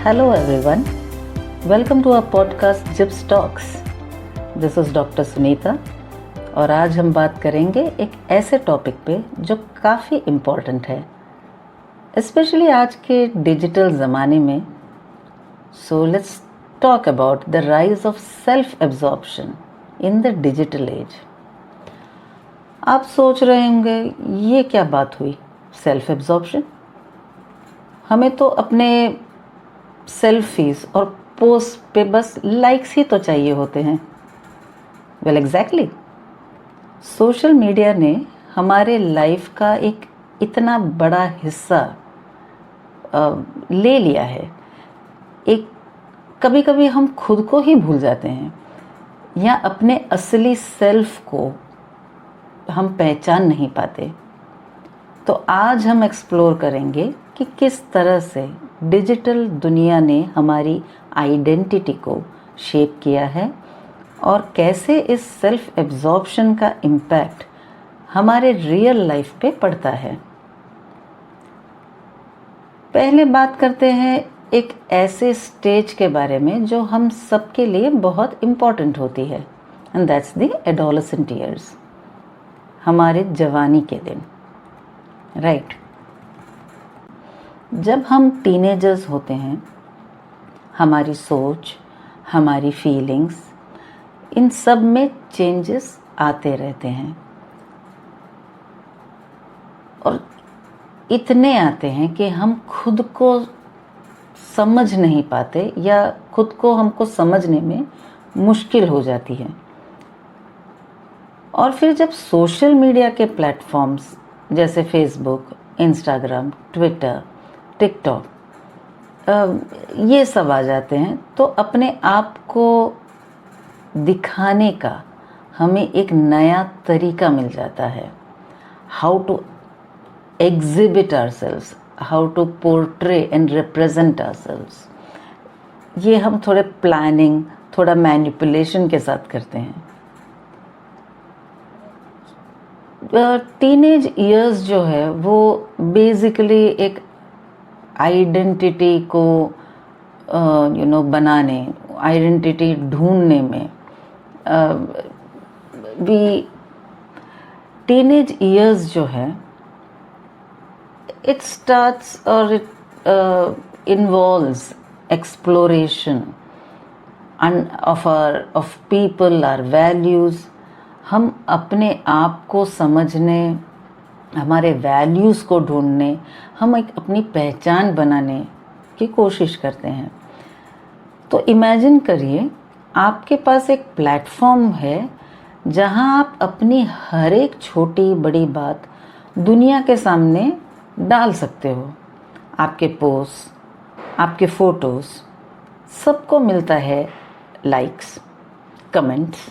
Hello everyone, welcome to our podcast Jips Talks. This is doctor Sunita और आज हम बात करेंगे एक ऐसे टॉपिक पे जो काफ़ी इम्पोर्टेंट है, स्पेशली आज के डिजिटल ज़माने में. So let's talk about the rise of self absorption in the digital age. आप सोच रहे होंगे ये क्या बात हुई, सेल्फ एब्जॉर्प्शन. हमें तो अपने सेल्फीज और पोस्ट पे बस लाइक्स ही तो चाहिए होते हैं. वेल एग्जैक्टली, सोशल मीडिया ने हमारे लाइफ का एक इतना बड़ा हिस्सा ले लिया है. एक कभी कभी हम खुद को ही भूल जाते हैं या अपने असली सेल्फ को हम पहचान नहीं पाते. तो आज हम एक्सप्लोर करेंगे कि किस तरह से डिजिटल दुनिया ने हमारी आइडेंटिटी को शेप किया है और कैसे इस सेल्फ एब्जॉर्प्शन का इम्पैक्ट हमारे रियल लाइफ पे पड़ता है. पहले बात करते हैं एक ऐसे स्टेज के बारे में जो हम सबके लिए बहुत इम्पॉर्टेंट होती है, and that's the adolescent years, हमारे जवानी के दिन. राइट. जब हम टीनेजर्स होते हैं, हमारी सोच, हमारी फीलिंग्स, इन सब में चेंजेस आते रहते हैं और इतने आते हैं कि हम खुद को समझ नहीं पाते या खुद को हमको समझने में मुश्किल हो जाती है. और फिर जब सोशल मीडिया के प्लेटफॉर्म्स जैसे फेसबुक, इंस्टाग्राम, ट्विटर, टिकटॉक ये सब आ जाते हैं तो अपने आप को दिखाने का हमें एक नया तरीका मिल जाता है. How to exhibit ourselves, how to portray and represent ourselves. ये हम थोड़े प्लानिंग, थोड़ा मैनिपुलेशन के साथ करते हैं. टीनेज ईयर्स जो है वो बेसिकली एक आइडेंटिटी को बनाने, आइडेंटिटी ढूंढने में भी टीनेज ईयर्स जो है इट स्टार्ट्स और it involves exploration of people, our values. हम अपने आप को समझने, हमारे वैल्यूज़ को ढूंढने, हम एक अपनी पहचान बनाने की कोशिश करते हैं. तो इमेजिन करिए आपके पास एक प्लेटफॉर्म है जहां आप अपनी हर एक छोटी बड़ी बात दुनिया के सामने डाल सकते हो. आपके पोस्ट, आपके फ़ोटोज़, सबको मिलता है लाइक्स, कमेंट्स.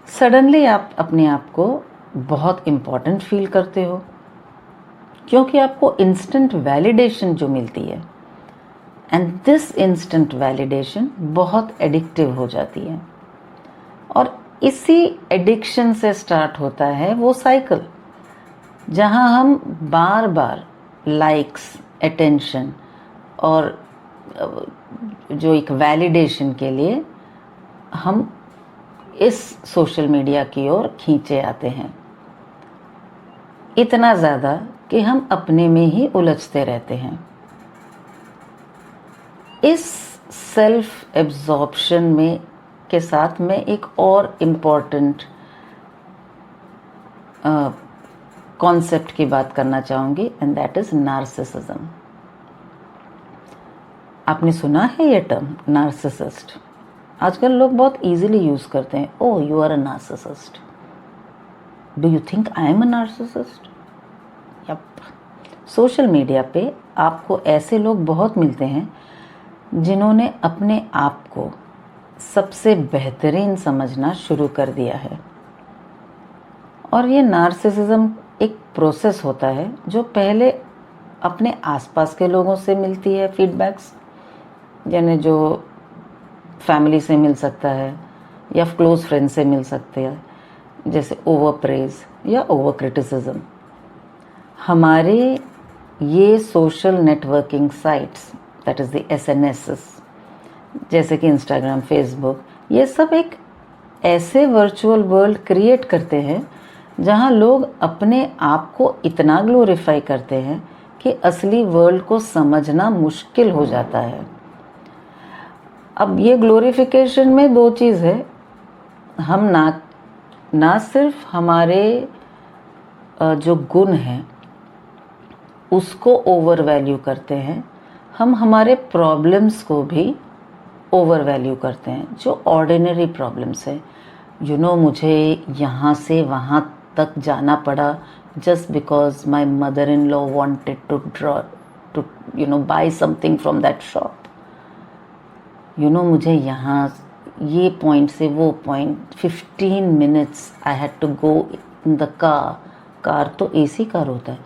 सडनली आप अपने आप को बहुत इम्पॉर्टेंट फील करते हो क्योंकि आपको इंस्टेंट वैलिडेशन जो मिलती है, एंड दिस इंस्टेंट वैलिडेशन बहुत एडिक्टिव हो जाती है. और इसी एडिक्शन से स्टार्ट होता है वो साइकिल जहां हम बार बार लाइक्स, अटेंशन और जो एक वैलिडेशन के लिए हम इस सोशल मीडिया की ओर खींचे आते हैं. इतना ज़्यादा कि हम अपने में ही उलझते रहते हैं. इस सेल्फ एब्जॉर्प्शन में के साथ मैं एक और इम्पॉर्टेंट कॉन्सेप्ट की बात करना चाहूँगी, एंड दैट इज़ नार्सिसिज्म. आपने सुना है ये टर्म नार्सिसिस्ट? आजकल लोग बहुत इजीली यूज़ करते हैं. Oh, you are a narcissist. Do you think I am a narcissist? Yep. Social media पे आपको ऐसे लोग बहुत मिलते हैं जिन्होंने अपने आप को सबसे बेहतरीन समझना शुरू कर दिया है. और ये नार्सिसिज्म एक प्रोसेस होता है जो पहले अपने आसपास के लोगों से मिलती है फीडबैक्स, यानी जो फैमिली से मिल सकता है या क्लोज फ्रेंड से मिल सकते हैं, जैसे ओवर प्रेज या ओवर क्रिटिसिज्म. हमारे ये social networking sites that is the SNSes, जैसे कि इंस्टाग्राम, फेसबुक, ये सब एक ऐसे वर्चुअल वर्ल्ड क्रिएट करते हैं जहां लोग अपने आप को इतना ग्लोरीफाई करते हैं कि असली वर्ल्ड को समझना मुश्किल हो जाता है। अब ये ग्लोरिफिकेशन में दो चीज़ है, हम ना सिर्फ हमारे जो गुण हैं उसको ओवर वैल्यू करते हैं, हम हमारे प्रॉब्लम्स को भी ओवर वैल्यू करते हैं, जो ऑर्डिनरी प्रॉब्लम्स है। मुझे यहाँ से वहाँ तक जाना पड़ा just because my mother in law wanted to buy something from that shop. मुझे यहाँ ये पॉइंट से वो point 15 minutes I had to go in the car तो एसी कार होता है,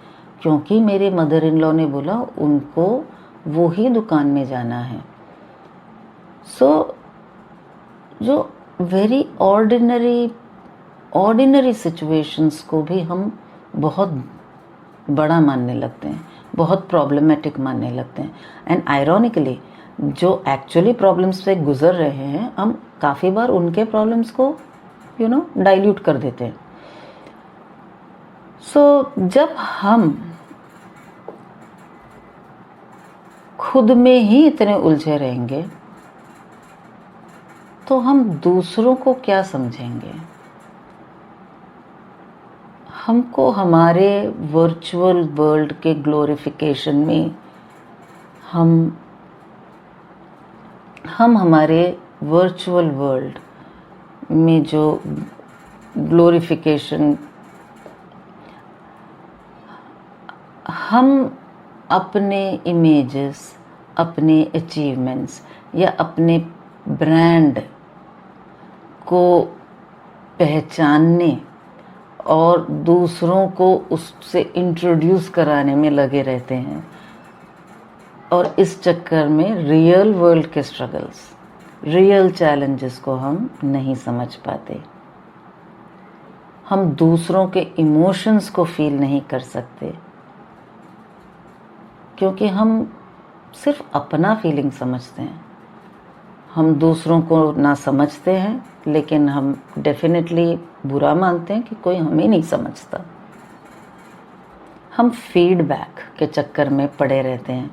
क्योंकि मेरे मदर इन लॉ ने बोला उनको वो ही दुकान में जाना है। जो वेरी ऑर्डिनरी सिचुएशंस को भी हम बहुत बड़ा मानने लगते हैं, बहुत प्रॉब्लमेटिक मानने लगते हैं। एंड आयरॉनिकली जो एक्चुअली प्रॉब्लम्स से गुजर रहे हैं, हम काफ़ी बार उनके प्रॉब्लम्स को डाइल्यूट कर देते हैं। जब हम खुद में ही इतने उलझे रहेंगे तो हम दूसरों को क्या समझेंगे? हमको हमारे वर्चुअल वर्ल्ड के ग्लोरिफिकेशन में हम हमारे वर्चुअल वर्ल्ड में जो ग्लोरिफिकेशन, हम अपने इमेजेस, अपने अचीवमेंट्स या अपने ब्रांड को पहचानने और दूसरों को उससे इंट्रोड्यूस कराने में लगे रहते हैं, और इस चक्कर में रियल वर्ल्ड के स्ट्रगल्स, रियल चैलेंजेस को हम नहीं समझ पाते। हम दूसरों के इमोशंस को फील नहीं कर सकते, क्योंकि हम सिर्फ अपना फीलिंग समझते हैं। हम दूसरों को ना समझते हैं, लेकिन हम डेफिनेटली बुरा मानते हैं कि कोई हमें नहीं समझता। हम फीडबैक के चक्कर में पड़े रहते हैं,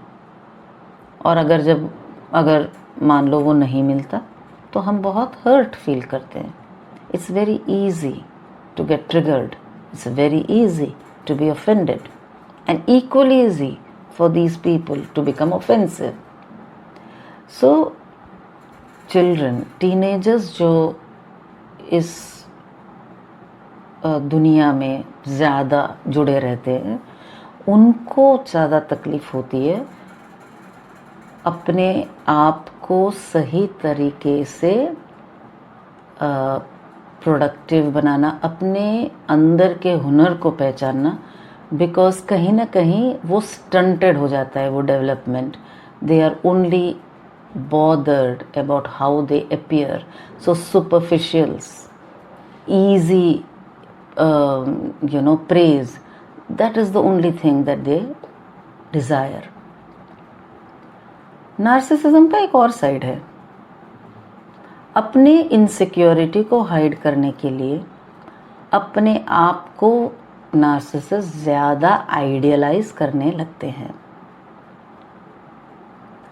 और अगर मान लो वो नहीं मिलता तो हम बहुत हर्ट फील करते हैं। It's very easy to get triggered, it's very easy to be offended, and equally easy for these people to become offensive. So children, teenagers जो इस दुनिया में ज़्यादा जुड़े रहते हैं, उनको ज़्यादा तकलीफ़ होती है अपने आप को सही तरीके से प्रोडक्टिव बनाना, अपने अंदर के हुनर को पहचानना, बिकॉज कहीं ना कहीं वो स्टंटेड हो जाता है वो development. They are only bothered about how they appear, so superficials, easy praise, that is the only thing that they desire. Narcissism का एक और साइड है। अपने इनसिक्योरिटी को हाइड करने के लिए अपने आप को नार्सिसिस्ट ज़्यादा आइडियलाइज करने लगते हैं,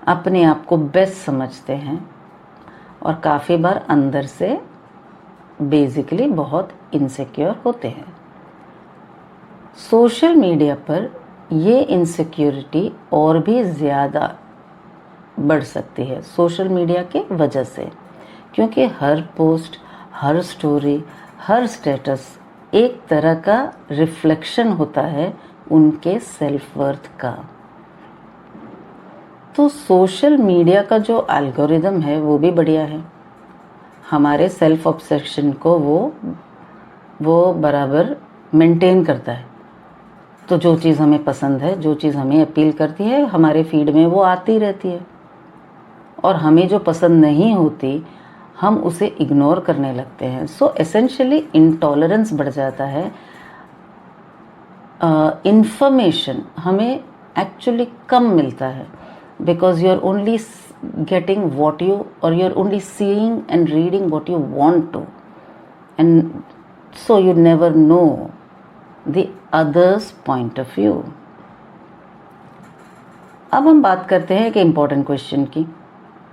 अपने आप को बेस्ट समझते हैं, और काफ़ी बार अंदर से बेसिकली बहुत इनसिक्योर होते हैं। सोशल मीडिया पर ये इनसिक्योरिटी और भी ज़्यादा बढ़ सकती है सोशल मीडिया के वजह से, क्योंकि हर पोस्ट, हर स्टोरी, हर स्टेटस एक तरह का रिफ्लेक्शन होता है उनके सेल्फ वर्थ का। तो सोशल मीडिया का जो एल्गोरिदम है वो भी बढ़िया है, हमारे सेल्फ ऑब्सेशन को वो बराबर मेंटेन करता है। तो जो चीज़ हमें पसंद है, जो चीज़ हमें अपील करती है, हमारे फीड में वो आती रहती है, और हमें जो पसंद नहीं होती हम उसे इग्नोर करने लगते हैं। सो एसेंशियली इंटॉलरेंस बढ़ जाता है। इंफॉर्मेशन हमें एक्चुअली कम मिलता है, because you're only getting what you, or you're only seeing and reading what you want to, and so you never know the other's point of view. अब हम बात करते हैं एक इम्पॉर्टेंट क्वेश्चन की,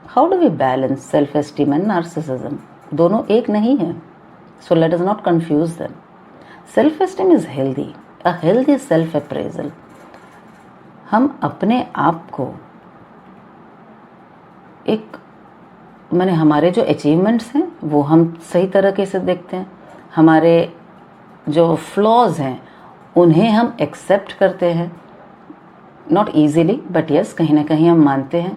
how do we balance self esteem and narcissism? दोनों एक नहीं है, so let us not confuse them. Self esteem is healthy, a healthy self appraisal. हम अपने आप को एक, माने हमारे जो अचीवमेंट्स हैं वो हम सही तरीके से देखते हैं, हमारे जो फ्लॉज हैं उन्हें हम एक्सेप्ट करते हैं, नॉट ईजीली बट यस, कहीं ना कहीं हम मानते हैं.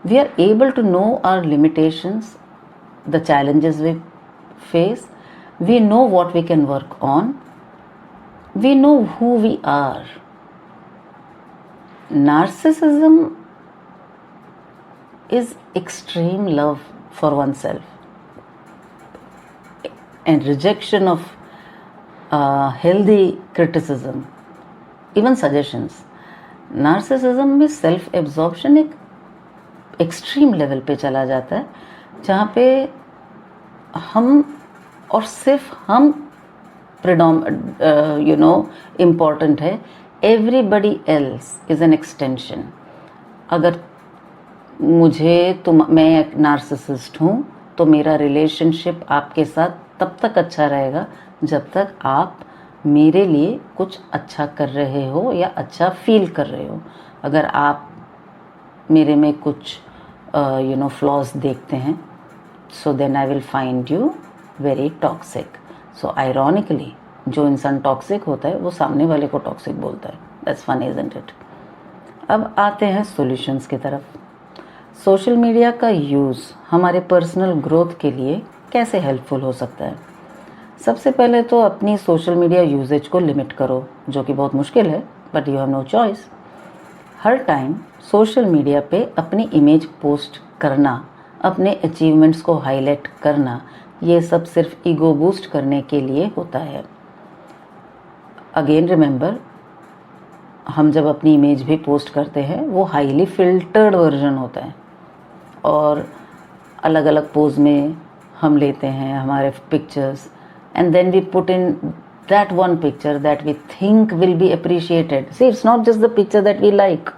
We are able to know our limitations, the challenges we face, we know what we can work on, we know who we are. Narcissism is extreme love for oneself and rejection of healthy criticism, even suggestions. Narcissism में self absorption एक extreme level पे चला जाता है, जहाँ पे हम और सिर्फ हम important है, everybody else is an extension. अगर मैं एक नार्सिसिस्ट हूँ तो मेरा रिलेशनशिप आपके साथ तब तक अच्छा रहेगा जब तक आप मेरे लिए कुछ अच्छा कर रहे हो या अच्छा फील कर रहे हो. अगर आप मेरे में कुछ फ्लॉज देखते हैं, so then I will find you very toxic. So ironically जो इंसान टॉक्सिक होता है वो सामने वाले को टॉक्सिक बोलता है. That's fun, isn't it? अब आते हैं सॉल्यूशंस की तरफ. सोशल मीडिया का यूज़ हमारे पर्सनल ग्रोथ के लिए कैसे हेल्पफुल हो सकता है? सबसे पहले तो अपनी सोशल मीडिया यूजेज को लिमिट करो, जो कि बहुत मुश्किल है, but you have no choice. हर टाइम सोशल मीडिया पे अपनी इमेज पोस्ट करना, अपने अचीवमेंट्स को हाईलाइट करना, ये सब सिर्फ ईगो बूस्ट करने के लिए होता है. अगेन रिमेंबर, हम जब अपनी इमेज भी पोस्ट करते हैं वो हाईली फिल्टर्ड वर्जन होता है, और अलग अलग पोज में हम लेते हैं हमारे pictures, and then we put in that one picture that we think will be appreciated. See, it's not just the picture that we like,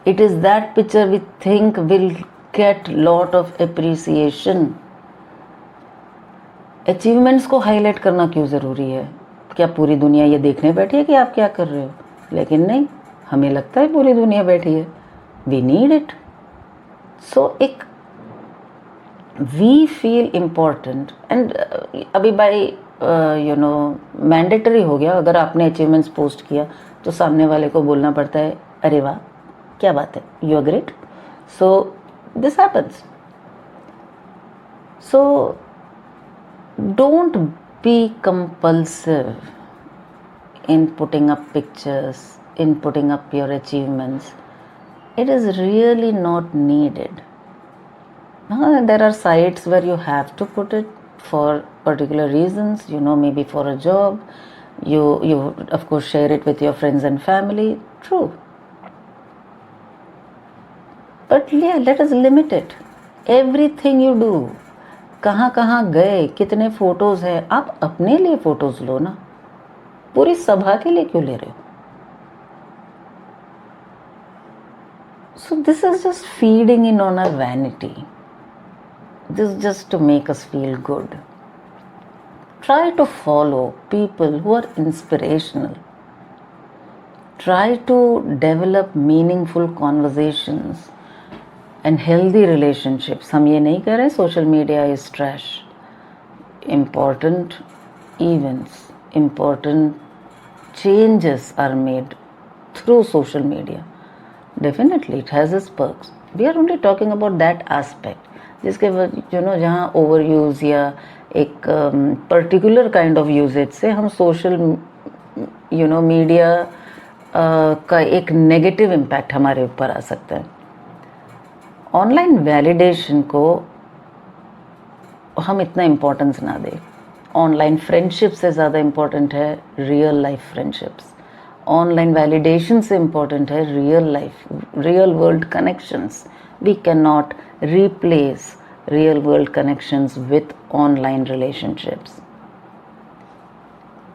it is that picture we think will get lot of appreciation. Achievements को highlight करना क्यों ज़रूरी है? क्या पूरी दुनिया ये देखने बैठी है कि आप क्या कर रहे हो? लेकिन नहीं, हमें लगता है पूरी दुनिया बैठी है. We need it. सो एक वी फील इम्पॉर्टेंट, एंड अभी बाई मैंडेटरी हो गया, अगर आपने अचीवमेंट्स पोस्ट किया तो सामने वाले को बोलना पड़ता है, अरे वाह क्या बात है, you are great. So this happens. So don't be compulsive in putting up pictures, in putting up your achievements. It is really not needed. There are sites where you have to put it for particular reasons, maybe for a job. You of course share it with your friends and family. True. But yeah, let us limit it. Everything you do, कहाँ गए, कितने photos है, आप अपने लिए photos लो ना, पूरी सभा के लिए क्यों ले रहे हो? So this is just feeding in on our vanity. This is just to make us feel good. Try to follow people who are inspirational. Try to develop meaningful conversations and healthy relationships. हम ये नहीं कह रहे social media is trash. Important events, important changes are made through social media. Definitely it has its perks. We are only talking about that aspect, जिसके जहाँ over use या एक particular kind of usage से हम social media का एक negative impact हमारे ऊपर आ सकता है. ऑनलाइन वैलिडेशन को हम इतना इम्पोर्टेंस ना दें. ऑनलाइन फ्रेंडशिप से ज़्यादा इम्पोर्टेंट है real life friendships. Online validation से इम्पोर्टेंट है real life, real world connections. We can not replace real world connections with online relationships.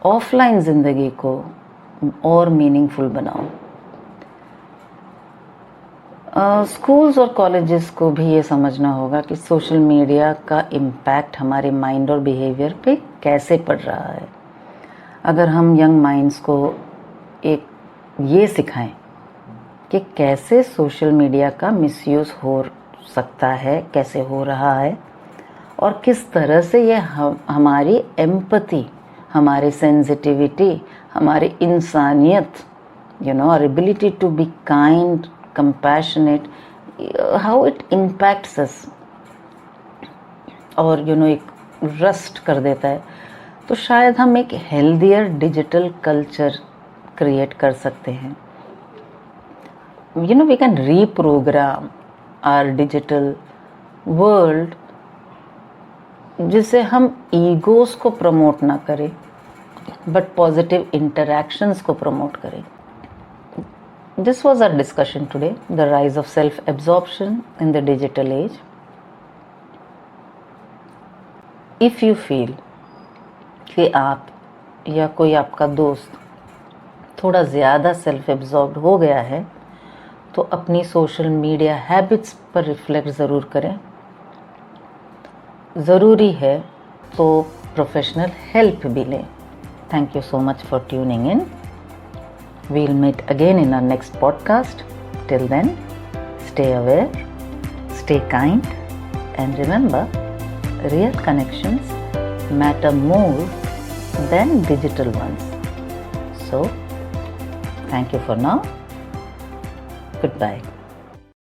Offline ज़िंदगी को और मीनिंगफुल बनाओ. स्कूल्स और कॉलेजेस को भी ये समझना होगा कि सोशल मीडिया का इम्पैक्ट हमारे माइंड और बिहेवियर पे कैसे पड़ रहा है. अगर हम यंग माइंड्स को एक ये सिखाएं कि कैसे सोशल मीडिया का मिसयूज़ हो सकता है, कैसे हो रहा है, और किस तरह से ये हमारी एम्पैथी, हमारी सेंसिटिविटी, हमारी इंसानियत, our ability to be kind, compassionate, how it impacts us और एक रस्ट कर देता है, तो शायद हम एक हेल्दियर डिजिटल कल्चर क्रिएट कर सकते हैं. We can reprogram our digital world जिससे हम ईगोस को प्रमोट ना करें बट पॉजिटिव इंटरैक्शंस को प्रमोट करें. This was our discussion today, the rise of self-absorption in the digital age. If you feel कि आप या कोई आपका दोस्त थोड़ा ज़्यादा सेल्फ एब्जॉर्ब्ड हो गया है, तो अपनी सोशल मीडिया हैबिट्स पर रिफ्लेक्ट ज़रूर करें. ज़रूरी है तो प्रोफेशनल हेल्प भी लें. Thank you so much for tuning in. We'll meet again in our next podcast. Till then, stay aware, stay kind, and remember, real connections matter more than digital ones. So, thank you for now. Goodbye.